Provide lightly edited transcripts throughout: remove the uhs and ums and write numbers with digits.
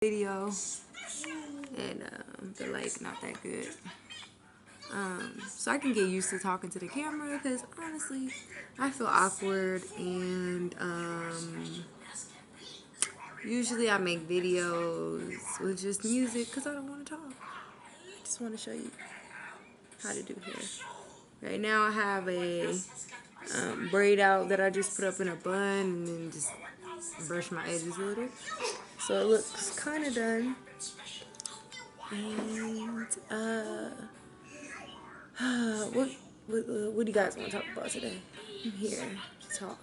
video, and the light not that good. So I can get used to talking to the camera because honestly, I feel awkward, and usually I make videos with just music because I don't want to talk. I just want to show you how to do hair. Right now I have a braid out that I just put up in a bun and then just brush my edges a little. So it looks kind of done. And what do you guys want to talk about today? I'm here to talk.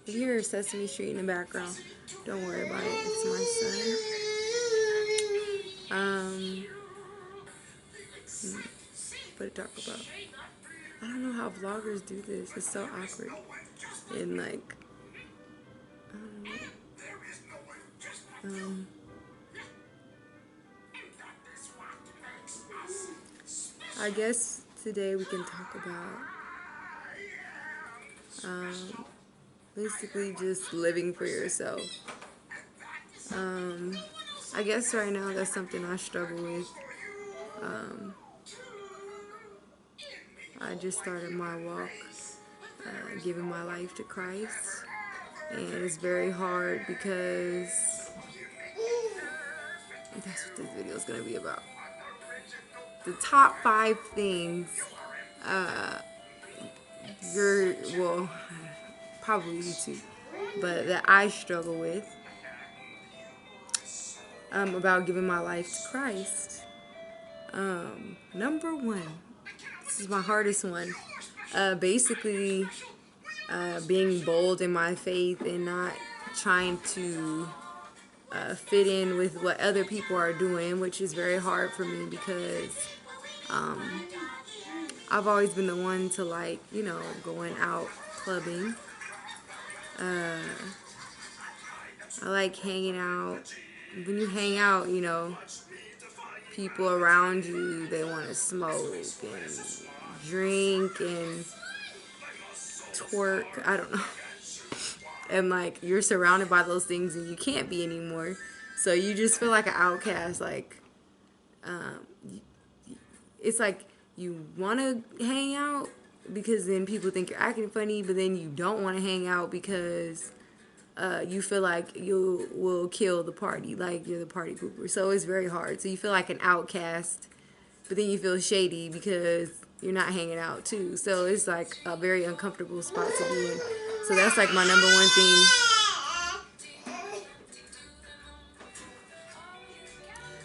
If you hear Sesame Street in the background, don't worry about it. It's my son. What to talk about? I don't know how vloggers do this. It's so awkward. And like, I don't know. I guess today we can talk about basically just living for yourself. I guess right now that's something I struggle with. I just started my walk, giving my life to Christ, and it's very hard because that's what this video is going to be about. The top 5 things probably you too, but that I struggle with about giving my life to Christ. Number 1, this is my hardest one, basically being bold in my faith and not trying to fit in with what other people are doing, which is very hard for me because I've always been the one to, like, you know, going out clubbing. I like hanging out. When you hang out, you know, people around you, they want to smoke and drink and twerk. I don't know. And like, you're surrounded by those things and you can't be anymore. So you just feel like an outcast. Like, it's like you want to hang out because then people think you're acting funny, but then you don't want to hang out because you feel like you will kill the party, like you're the party pooper. So it's very hard. So you feel like an outcast, but then you feel shady because you're not hanging out too. So it's like a very uncomfortable spot to be in. So that's like my number 1 thing.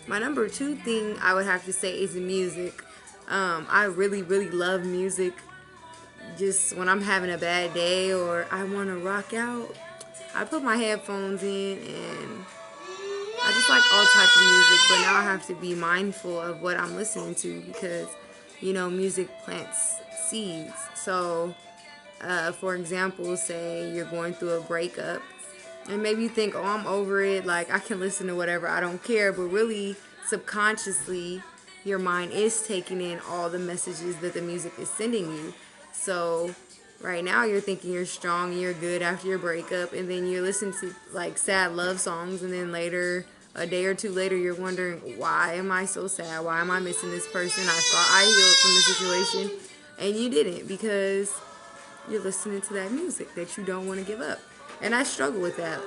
My number 2 thing I would have to say is music. I really, really love music. Just when I'm having a bad day or I want to rock out, I put my headphones in and I just like all type of music. But now I have to be mindful of what I'm listening to because, you know, music plants seeds. So, for example, say you're going through a breakup and maybe you think, oh, I'm over it, like I can listen to whatever, I don't care. But really, subconsciously, your mind is taking in all the messages that the music is sending you. So right now you're thinking you're strong, you're good after your breakup, and then you're listening to like sad love songs, and then later, a day or 2 later, you're wondering, why am I so sad? Why am I missing this person? I thought I healed from the situation, and you didn't because you're listening to that music that you don't want to give up. And I struggle with that.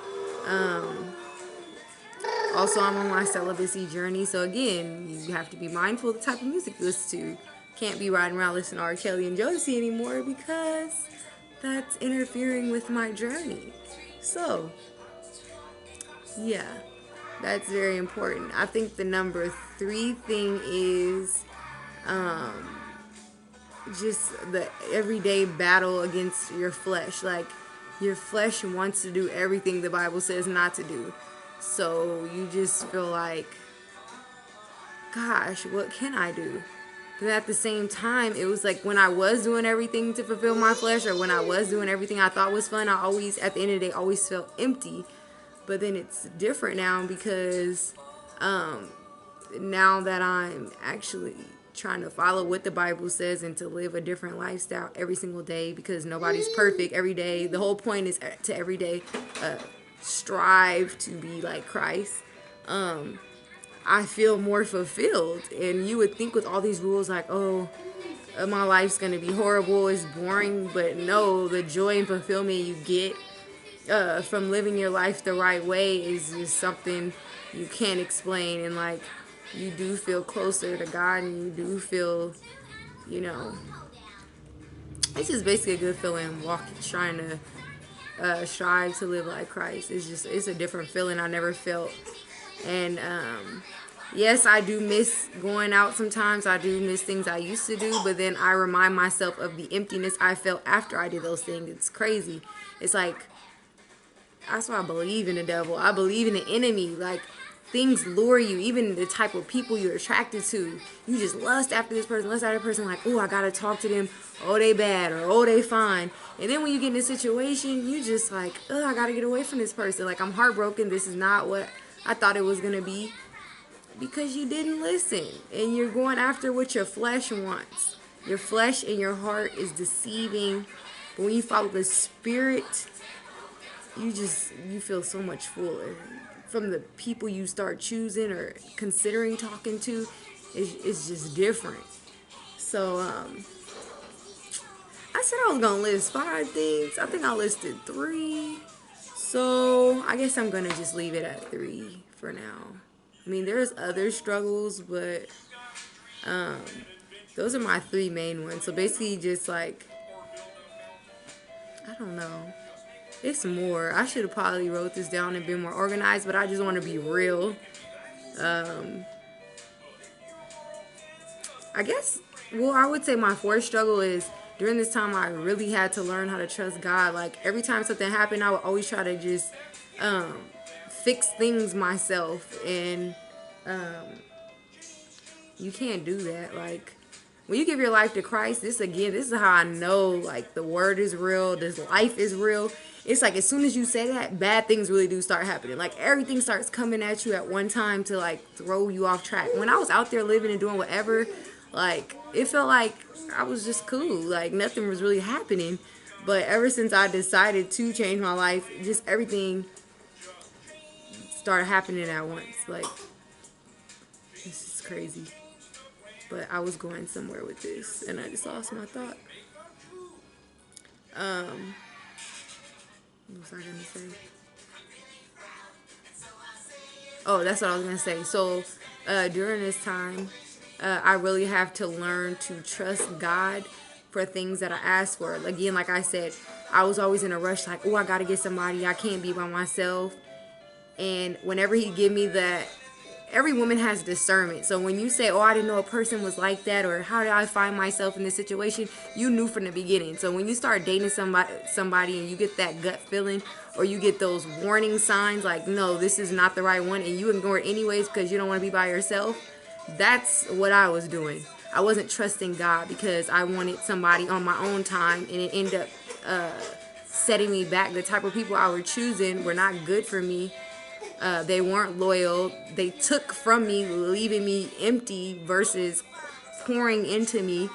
Also, I'm on my celibacy journey, so again, you have to be mindful of the type of music you listen to. Can't be riding around listening to R. Kelly and Jodeci anymore because that's interfering with my journey. So, yeah, that's very important. I think the number 3 thing is just the everyday battle against your flesh. Like, your flesh wants to do everything the Bible says not to do. So you just feel like, gosh, what can I do? But at the same time, it was like when I was doing everything to fulfill my flesh, or when I was doing everything I thought was fun, I always, at the end of the day, always felt empty. But then it's different now because now that I'm actually trying to follow what the Bible says and to live a different lifestyle every single day, because nobody's perfect every day. The whole point is to every day strive to be like Christ, I feel more fulfilled. And you would think with all these rules, like, oh, my life's gonna be horrible, it's boring, but no, the joy and fulfillment you get from living your life the right way is just something you can't explain. And like, you do feel closer to God, and you do feel, you know, it's just basically a good feeling walking, trying to strive to live like Christ. It's a different feeling I never felt. And yes, I do miss going out sometimes. I do miss things I used to do, but then I remind myself of the emptiness I felt after I did those things. It's crazy. It's like, that's why I believe in the devil. I believe in the enemy. Like, things lure you, even the type of people you're attracted to. You just lust after this person, lust after that person, like, oh, I gotta talk to them. Oh, they bad, or oh, they fine. And then when you get in a situation, you just like, oh, I gotta get away from this person. Like, I'm heartbroken. This is not what I thought it was gonna be. Because you didn't listen. And you're going after what your flesh wants. Your flesh and your heart is deceiving. But when you follow the Spirit, you feel so much fuller. From the people you start choosing or considering talking to, it's just different. So, I said I was going to list 5 things. I think I listed 3. So, I guess I'm going to just leave it at 3 for now. I mean, there's other struggles, but those are my 3 main ones. So, basically just like, I don't know. It's more. I should have probably wrote this down and been more organized, but I just want to be real. I guess, well, I would say my 4th struggle is during this time I really had to learn how to trust God. Like, every time something happened, I would always try to just fix things myself. And you can't do that. Like, when you give your life to Christ, this is how I know, like, the word is real, this life is real. It's like, as soon as you say that, bad things really do start happening. Like, everything starts coming at you at one time to, like, throw you off track. When I was out there living and doing whatever, like, it felt like I was just cool. Like, nothing was really happening. But ever since I decided to change my life, just everything started happening at once. Like, this is crazy. But I was going somewhere with this, and I just lost my thought. What was I going to say? Oh, that's what I was going to say. So, during this time, I really have to learn to trust God for things that I ask for. Again, like I said, I was always in a rush, like, oh, I got to get somebody. I can't be by myself. And whenever he give me that, every woman has discernment. So when you say, oh, I didn't know a person was like that, or how did I find myself in this situation, you knew from the beginning. So when you start dating somebody and you get that gut feeling, or you get those warning signs like, no, this is not the right one, and you ignore it anyways because you don't want to be by yourself, that's what I was doing. I wasn't trusting God because I wanted somebody on my own time, and it ended up setting me back. The type of people I was choosing were not good for me. They weren't loyal. They took from me, leaving me empty versus pouring into me.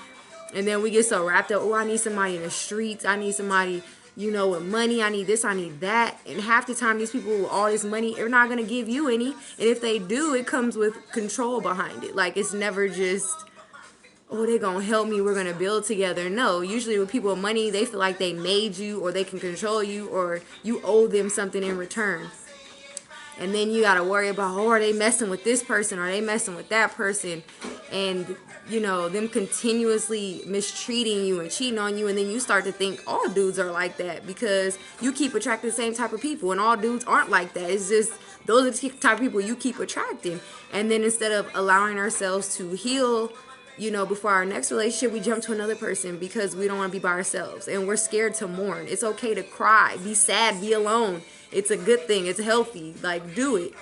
And then we get so wrapped up, oh, I need somebody in the streets. I need somebody, with money. I need this, I need that. And half the time, these people with all this money, they're not going to give you any. And if they do, it comes with control behind it. Like, it's never just, oh, they're going to help me, we're going to build together. No, usually with people with money, they feel like they made you, or they can control you, or you owe them something in return. And then you got to worry about, oh, are they messing with this person? Are they messing with that person? And, them continuously mistreating you and cheating on you. And then you start to think all dudes are like that because you keep attracting the same type of people. And all dudes aren't like that. It's just those are the type of people you keep attracting. And then instead of allowing ourselves to heal, before our next relationship, we jump to another person because we don't want to be by ourselves. And we're scared to mourn. It's okay to cry, be sad, be alone. It's a good thing. It's healthy. Like, do it.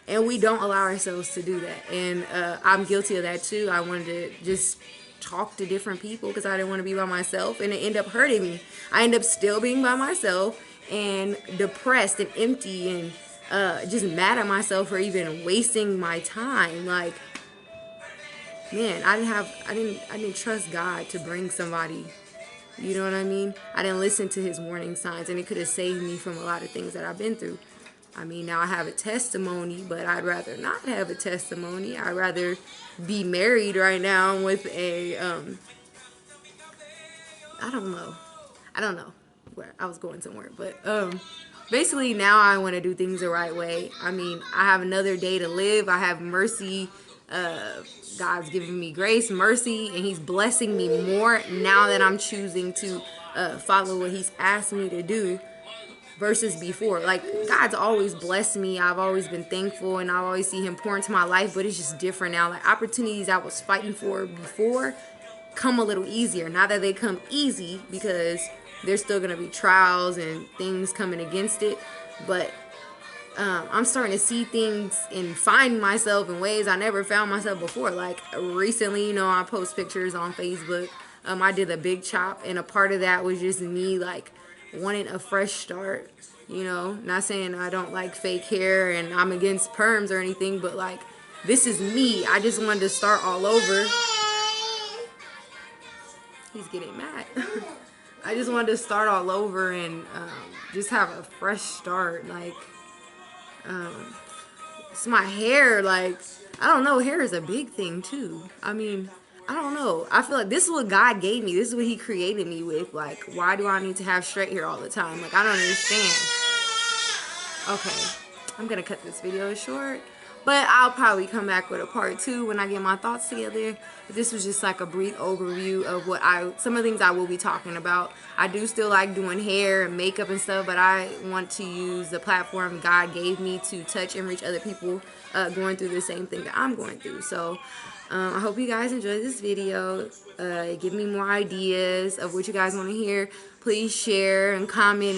And we don't allow ourselves to do that. And I'm guilty of that too. I wanted to just talk to different people because I didn't want to be by myself. And it ended up hurting me. I ended up still being by myself and depressed and empty and just mad at myself for even wasting my time. Like, man, I didn't trust God to bring somebody. You know what I mean? I didn't listen to his warning signs, and it could have saved me from a lot of things that I've been through. I mean, now I have a testimony, but I'd rather not have a testimony. I'd rather be married right now with a, I don't know. I don't know where I was going somewhere, but basically now I want to do things the right way. I mean, I have another day to live. I have mercy. God's giving me grace, mercy, and He's blessing me more now that I'm choosing to follow what He's asked me to do versus before. Like, God's always blessed me. I've always been thankful, and I always see Him pour into my life, but it's just different now. Like, opportunities I was fighting for before come a little easier. Not that they come easy, because there's still going to be trials and things coming against it, but I'm starting to see things and find myself in ways I never found myself before. Like, recently, I post pictures on Facebook. I did a big chop, and a part of that was just me, like, wanting a fresh start. Not saying I don't like fake hair and I'm against perms or anything, but, like, this is me. I just wanted to start all over. He's getting mad. I just wanted to start all over and just have a fresh start. Like, it's my hair. Like, I don't know. Hair is a big thing too. I mean, I don't know. I feel like this is what God gave me. This is what He created me with. Like, why do I need to have straight hair all the time? Like, I don't understand. Okay, I'm gonna cut this video short, but I'll probably come back with a part 2 when I get my thoughts together. But this was just like a brief overview of some of the things I will be talking about. I do still like doing hair and makeup and stuff, but I want to use the platform God gave me to touch and reach other people going through the same thing that I'm going through. So I hope you guys enjoyed this video. Give me more ideas of what you guys want to hear. Please share and comment